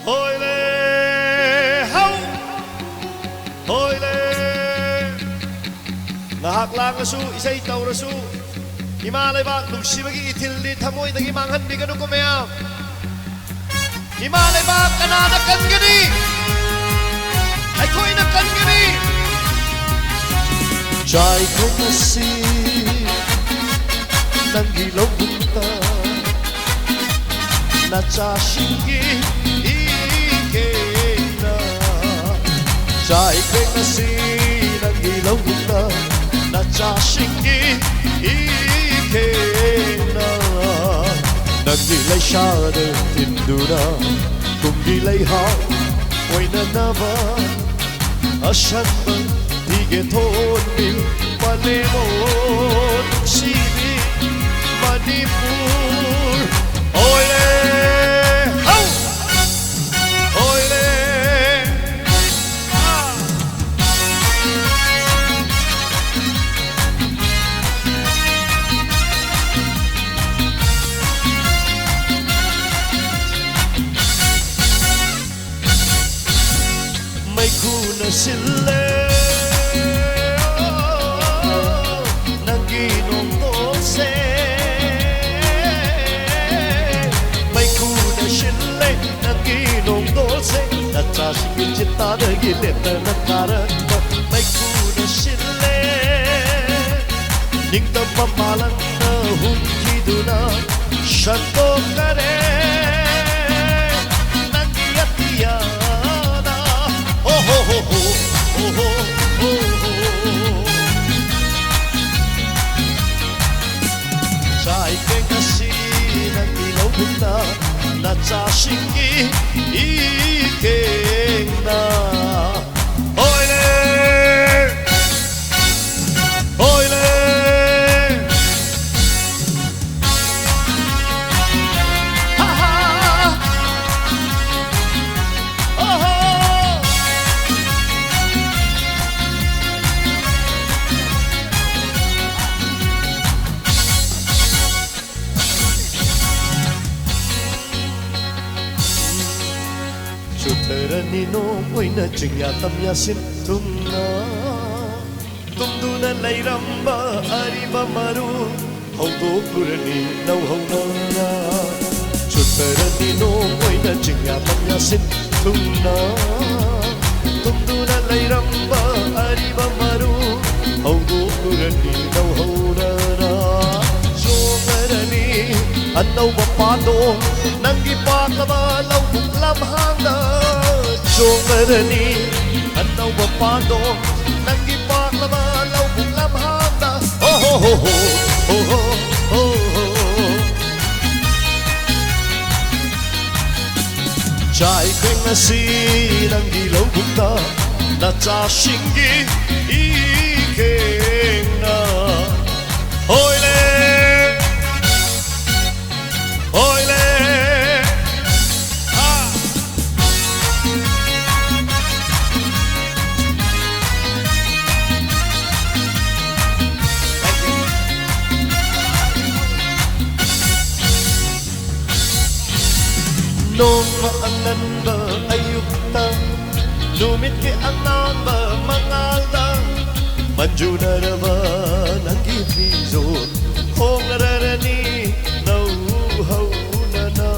Hoi le hau Hoi le Ngahak lang na su Isay tau na su Ima laibak Nugsibagi itil di Tamoy Dagi manghan Bigano kumaya Ima laibak Kananakan gani Ay ko'y nakan gani Chay ko kasi Nang ilaw bunta Na chashingi ike na Chay ko kasi Nang ilaw bunta Na chashingi ike na Nagdilay siya na tinduna Kung dilay ha Ko'y nanaman Asan ba Higeton bil Palemon Sini Manipur Oile Au Oile May kuna sila Chashing chita de gileta na tara May kuna sile Ning ta pamalan na hunji na Shanto kare Nangiatiya na Oh ho ho ho Oh ho ho ho Chai ke kasi nangilaw bunta Na chashingi ike na Oile Oile Ha ha Oh ho Chutarani no oina chingya tamya sin tumna Tumduna lairamba ariba maru Haudo kurani nau haunana Chutarani no oina chingya tamya sin tumna Tumduna lairamba ariba maru Haudo kurani nau haunana Jomarani Anau bapado Nangi pakaba lau buklam hangda Jomarani Anau bapado Nangi pakaba lau buklam hangda Oh ho ho ho Oh ho ho ho Chai keng nasi Nangi lau bukta Na chashingi ikeng na Oile Oile Nung maanan ba ayukta Lumit ki anan ba mangalda Manjuna na ba nagipizot Kung nararani nauhaw na na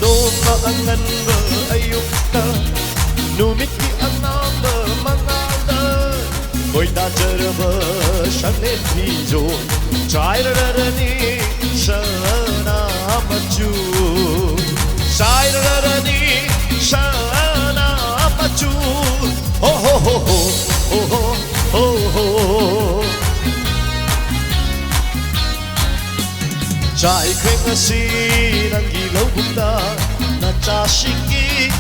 Nung maanan ba ayukta Lumit ki anan ba mangalda Ko'y nadara ba siyang nepizot Chay nararani siya na maju Sai ra ra ni sa na pa chu ho ho ho ho ho ho ho Chai keng si nang ilaw bunta na chashingi